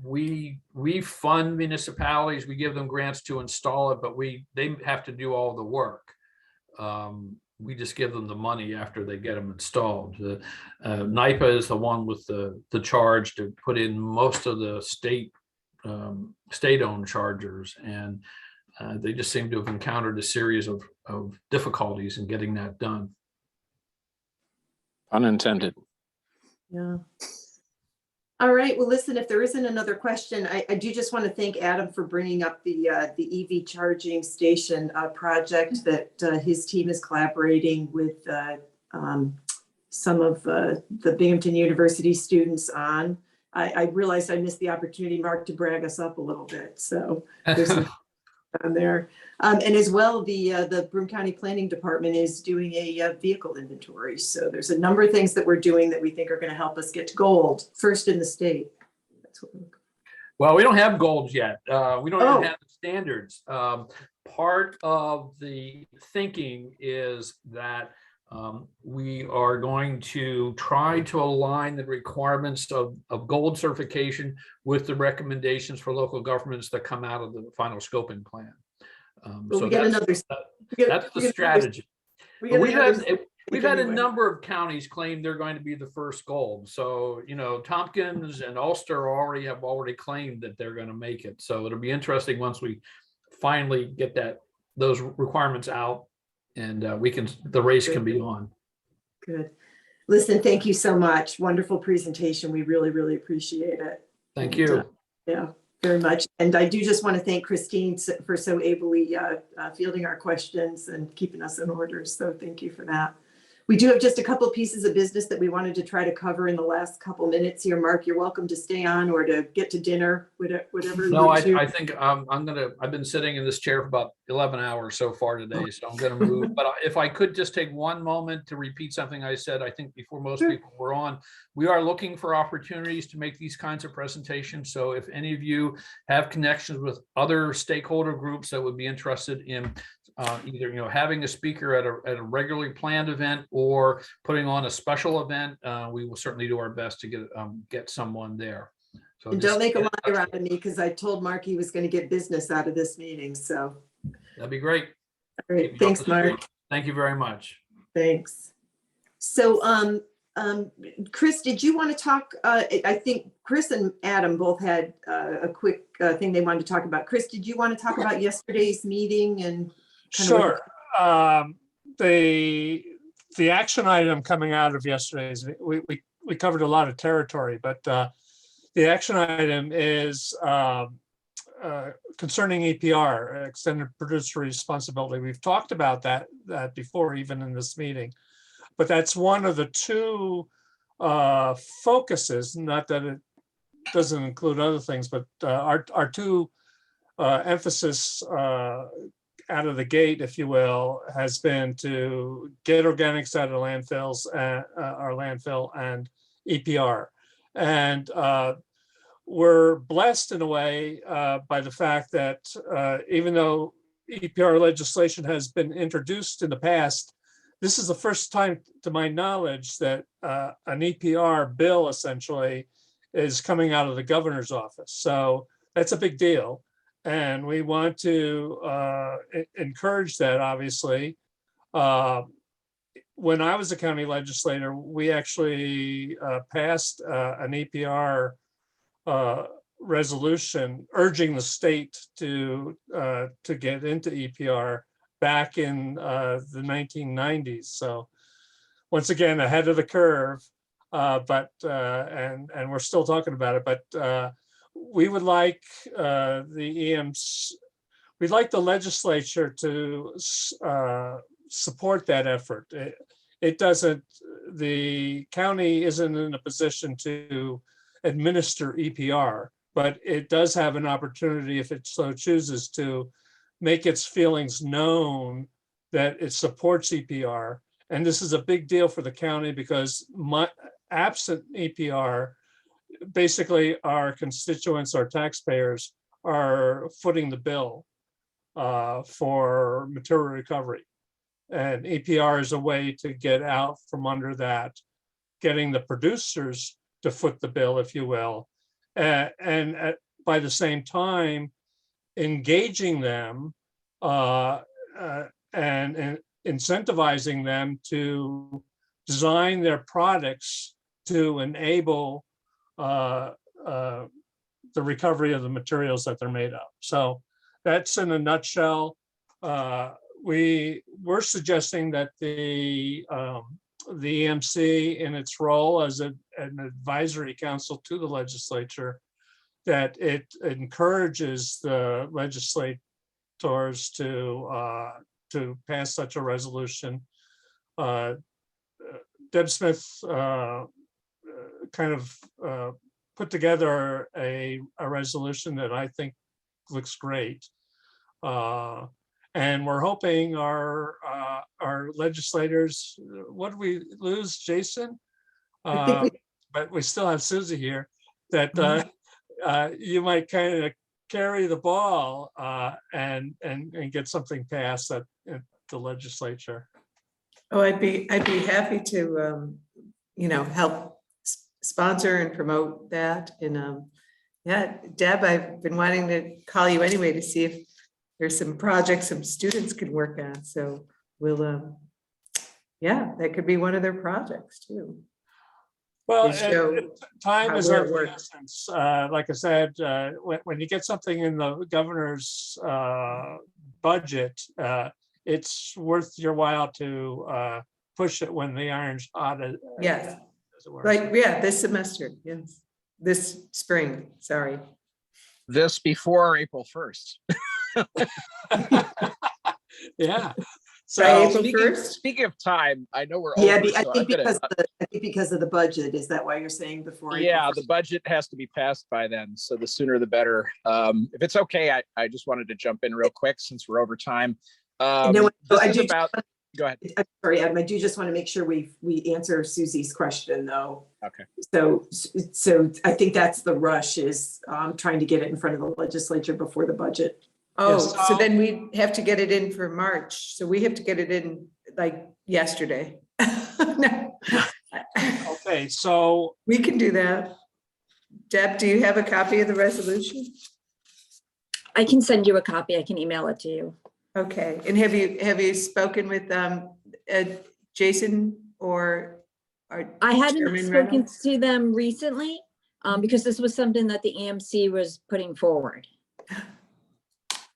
Speaker 1: we fund municipalities, we give them grants to install it, but they have to do all the work. We just give them the money after they get them installed. NYPA is the one with the charge to put in most of the state-owned chargers, and they just seem to have encountered a series of difficulties in getting that done.
Speaker 4: unintended.
Speaker 7: Yeah. All right, well, listen, if there isn't another question, I do just want to thank Adam for bringing up the EV charging station project that his team is collaborating with some of the Binghamton University students on. I realized I missed the opportunity, Mark, to brag us up a little bit. So there's some on there. And as well, the Broome County Planning Department is doing a vehicle inventory. So there's a number of things that we're doing that we think are going to help us get to gold, first in the state. That's what
Speaker 1: Well, we don't have golds yet. We don't
Speaker 7: Oh.
Speaker 1: even have the standards. Part of the thinking is that we are going to try to align the requirements of gold certification with the recommendations for local governments that come out of the final scoping plan. So that's the strategy. We've had a number of counties claim they're going to be the first gold. So, Tompkins and Ulster have already claimed that they're going to make it. So it'll be interesting once we finally get those requirements out, and the race can be on.
Speaker 7: Good. Listen, thank you so much. Wonderful presentation. We really, really appreciate it.
Speaker 1: Thank you.
Speaker 7: Yeah, very much. And I do just want to thank Christine for so ably fielding our questions and keeping us in order. So thank you for that. We do have just a couple of pieces of business that we wanted to try to cover in the last couple minutes here. Mark, you're welcome to stay on or to get to dinner, whatever.
Speaker 1: No, I think I've been sitting in this chair for about 11 hours so far today, so I'm going to move. But if I could just take one moment to repeat something I said, I think before most people were on, we are looking for opportunities to make these kinds of presentations. So if any of you have connections with other stakeholder groups that would be interested in either having a speaker at a regularly planned event or putting on a special event, we will certainly do our best to get someone there. So
Speaker 7: and don't make a liar out of me, because I told Mark he was going to get business out of this meeting. So
Speaker 1: that'd be great.
Speaker 7: All right, thanks, Mark.
Speaker 1: Thank you very much.
Speaker 7: Thanks. So Chris, did you want to talk? I think Chris and Adam both had a quick thing they wanted to talk about. Chris, did you want to talk about yesterday's meeting and
Speaker 5: Sure. The action item coming out of yesterday's, we covered a lot of territory, but the action item is concerning EPR, extended producer responsibility. We've talked about that before, even in this meeting, but that's one of the two focuses. Not that it doesn't include other things, but our two emphasis out of the gate, if you will, has been to get organics out of landfills, our landfill and EPR. And we're blessed in a way by the fact that even though EPR legislation has been introduced in the past, this is the first time, to my knowledge, that an EPR bill essentially is coming out of the governor's office. So that's a big deal. And we want to encourage that, obviously. When I was a county legislator, we actually passed an EPR resolution urging the state to get into EPR back in the 1990s. So once again, ahead of the curve, but we're still talking about it. But we would like the EMC, we'd like the legislature to support that effort. It doesn't, the county isn't in a position to administer EPR, but it does have an opportunity, if it so chooses, to make its feelings known that it supports EPR. And this is a big deal for the county because absent EPR, basically our constituents, our taxpayers, are footing the bill for material recovery. And EPR is a way to get out from under that, getting the producers to foot the bill, if you will, and by the same time, engaging them and incentivizing them to design their products to enable the recovery of the materials that they're made of. So that's in a nutshell. We're suggesting that the EMC, in its role as an advisory council to the legislature, that it encourages the legislators to pass such a resolution. Deb Smith kind of put together a resolution that I think looks great. And we're hoping our legislators, what did we lose, Jason? But we still have Susie here, that you might kind of carry the ball and get something passed at the legislature.
Speaker 6: Oh, I'd be happy to, help sponsor and promote that. And yeah, Deb, I've been wanting to call you anyway to see if there's some projects some students could work on. So we'll, yeah, that could be one of their projects too.
Speaker 5: Well,
Speaker 6: show
Speaker 5: time is
Speaker 6: where
Speaker 5: of
Speaker 6: it
Speaker 5: the
Speaker 6: works.
Speaker 5: essence. Like I said, when you get something in the governor's budget, it's worth your while to push it when the iron's hot.
Speaker 6: Yes,
Speaker 5: as it were.
Speaker 6: right. Yeah, this semester. Yes, this spring. Sorry.
Speaker 4: This before April 1st.
Speaker 5: Yeah.
Speaker 6: By
Speaker 5: So
Speaker 6: April 1st?
Speaker 4: Speaking of time, I know we're
Speaker 7: Yeah,
Speaker 4: over.
Speaker 7: I
Speaker 4: so
Speaker 7: think
Speaker 4: I'm gonna-
Speaker 7: because of the budget, is that why you're saying before? April
Speaker 4: yeah,
Speaker 7: 1st?
Speaker 4: the budget has to be passed by then, so the sooner the better. If it's okay, I just wanted to jump in real quick since we're over time.
Speaker 7: No,
Speaker 4: This
Speaker 7: I
Speaker 4: is
Speaker 7: do-
Speaker 4: about, go ahead.
Speaker 7: I'm sorry, Adam, I do just want to make sure we answer Susie's question though.
Speaker 4: Okay.
Speaker 7: So I think that's the rush, is trying to get it in front of the legislature before the budget.
Speaker 6: Oh,
Speaker 5: Yes.
Speaker 6: so then we have to get it in for March. So we have to get it in like yesterday. No.
Speaker 5: okay, so
Speaker 6: We can do that. Deb, do you have a copy of the resolution?
Speaker 9: I can send you a copy. I can email it to you.
Speaker 6: Okay, and have you spoken with Jason or?
Speaker 9: I hadn't
Speaker 6: Chairman
Speaker 9: spoken
Speaker 6: Reynolds?
Speaker 9: to them recently because this was something that the EMC was putting forward.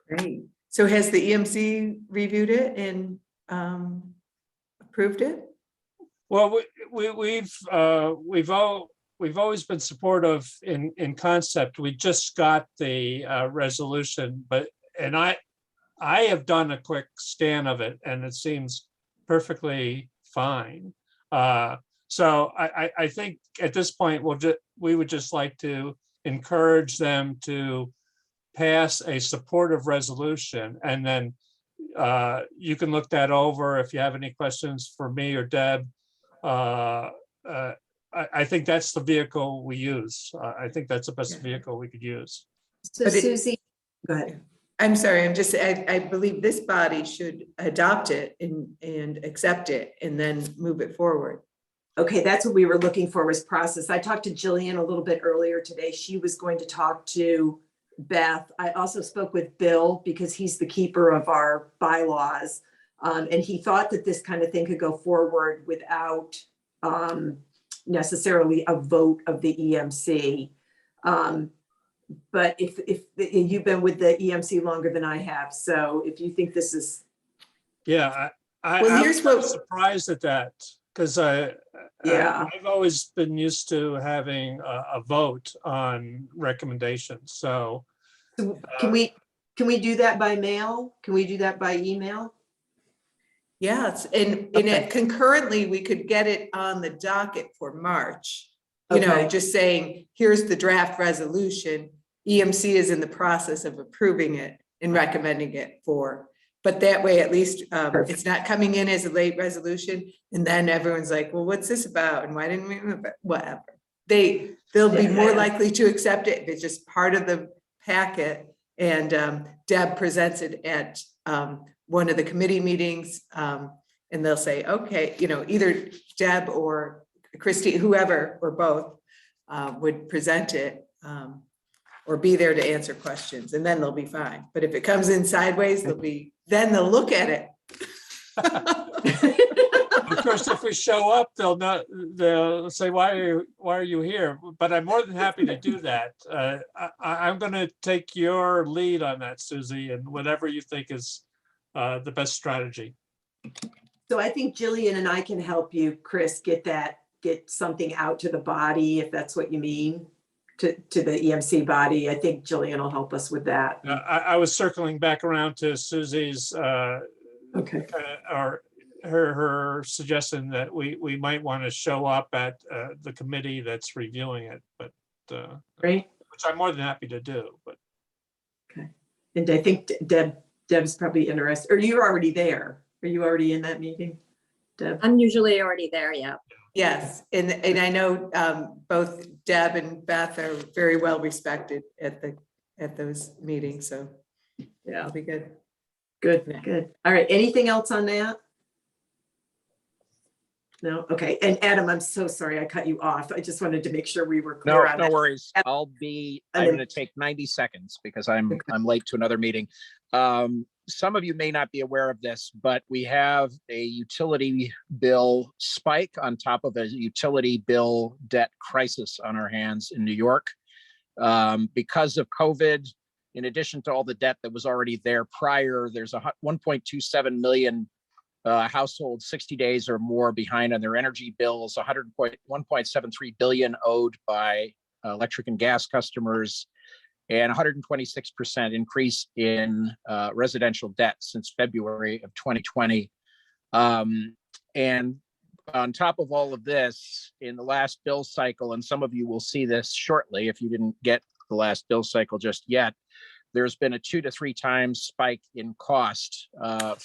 Speaker 6: Great. So has the EMC reviewed it and approved it?
Speaker 5: well, we've always been supportive in concept. We just got the resolution, and I have done a quick scan of it, and it seems perfectly fine. So I think at this point we would just like to encourage them to pass a supportive resolution, and then you can look that over. If you have any questions for me or Deb, I think that's the vehicle we use. I think that's the best
Speaker 6: Yeah.
Speaker 5: vehicle we could use.
Speaker 7: So
Speaker 6: But it-
Speaker 7: Susie, go ahead.
Speaker 6: I'm sorry, I believe this body should adopt it and accept it and then move it forward.
Speaker 7: Okay, that's what we were looking for, was process. I talked to Jillian a little bit earlier today. She was going to talk to Beth. I also spoke with Bill because he's the keeper of our bylaws. And he thought that this kind of thing could go forward without necessarily a vote of the EMC. But if you've been with the EMC longer than I have, so if you think this is,
Speaker 5: Yeah,
Speaker 6: Well,
Speaker 5: I'm
Speaker 6: here's what-
Speaker 5: surprised at that, because
Speaker 7: Yeah.
Speaker 5: I've always been used to having a vote on recommendations, so.
Speaker 7: can we do that by mail? Can we do that by email?
Speaker 6: Yes, and
Speaker 7: Okay.
Speaker 6: concurrently, we could get it on the docket for March. You know,
Speaker 7: Okay.
Speaker 6: just saying, here's the draft resolution. EMC is in the process of approving it and recommending it for. But that way, at least, it's not coming in as a late resolution. And then everyone's like, well, what's this about? And why didn't we move it? Whatever. They'll be more
Speaker 7: Yeah.
Speaker 6: likely to accept it if it's just part of the packet. And Deb presents it at one of the committee meetings. And they'll say, okay, you know, either Deb or Christy, whoever, or both, would present it or be there to answer questions, and then they'll be fine. But if it comes in sideways, then they'll look at it.
Speaker 5: Of course, if we show up, they'll say, why are you here? But I'm more than happy to do that. I'm going to take your lead on that, Susie, and whatever you think is the best strategy.
Speaker 7: So I think Jillian and I can help you, Chris, get something out to the body, if that's what you mean, to the EMC body. I think Jillian will help us with that.
Speaker 5: I was circling back around to Susie's
Speaker 7: Okay.
Speaker 5: or her suggestion that we might want to show up at the committee that's reviewing it, but
Speaker 7: Great.
Speaker 5: which I'm more than happy to do. But
Speaker 7: And I think Deb's probably interested, or you're already there. Are you already in that meeting, Deb?
Speaker 9: I'm usually already there, yeah.
Speaker 6: Yes, and I know both Deb and Beth are very well respected at those meetings, so
Speaker 7: Yeah.
Speaker 6: it'll be good.
Speaker 7: Good, good. All right, anything else on that? No, okay. And Adam, I'm so sorry I cut you off. I just wanted to make sure we were
Speaker 4: No,
Speaker 7: clear on
Speaker 4: no
Speaker 7: that.
Speaker 4: worries.
Speaker 7: And
Speaker 4: I'm
Speaker 7: then-
Speaker 4: going to take 90 seconds because I'm late to another meeting. Some of you may not be aware of this, but we have a utility bill spike on top of a utility bill debt crisis on our hands in New York. Because of COVID, in addition to all the debt that was already there prior, there's a 1.27 million households 60 days or more behind on their energy bills, 1.73 billion owed by electric and gas customers, and 126% increase in residential debt since February of 2020. And on top of all of this, in the last bill cycle, and some of you will see this shortly if you didn't get the last bill cycle just yet, there's been a 2 to 3 times spike in cost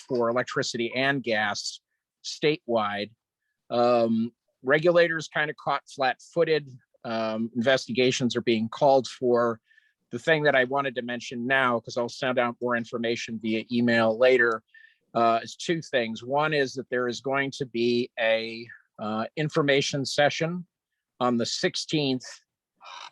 Speaker 4: for electricity and gas statewide. Regulators kind of caught flat-footed. Investigations are being called for. The thing that I wanted to mention now, because I'll send out more information via email later, is 2 things. One is that there is going to be a information session on the 16th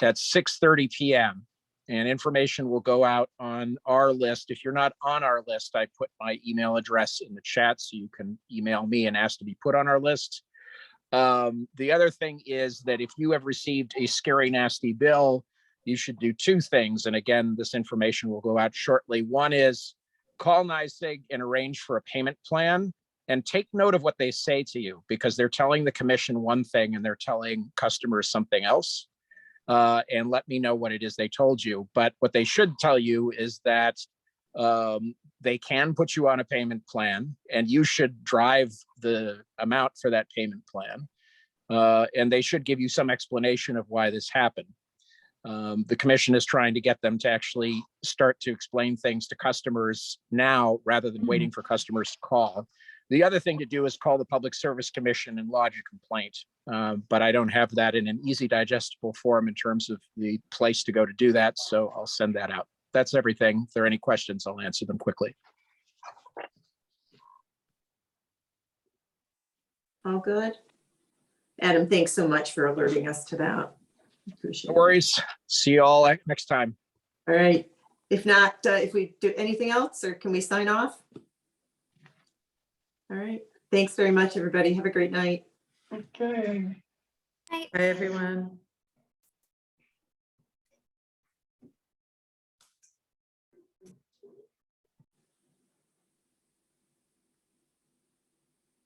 Speaker 4: at 6:30 p.m. And information will go out on our list. If you're not on our list, I put my email address in the chat so you can email me and ask to be put on our list. The other thing is that if you have received a scary, nasty bill, you should do 2 things. And again, this information will go out shortly. One is call NYSDEC and arrange for a payment plan, and take note of what they say to you, because they're telling the commission one thing and they're telling customers something else. And let me know what it is they told you. But what they should tell you is that they can put you on a payment plan, and you should drive the amount for that payment plan. And they should give you some explanation of why this happened. The commission is trying to get them to actually start to explain things to customers now rather than waiting for customers to call. The other thing to do is call the Public Service Commission and lodge a complaint. But I don't have that in an easy digestible form in terms of the place to go to do that. So I'll send that out. That's everything. If there are any questions, I'll answer them quickly.
Speaker 7: All good? Adam, thanks so much for alerting us to that. Appreciate
Speaker 4: No
Speaker 7: it.
Speaker 4: worries. See you all next time.
Speaker 7: All right. If not, if we do anything else, or can we sign off? All right. Thanks very much, everybody. Have a great night.
Speaker 8: Okay.
Speaker 6: Bye, everyone.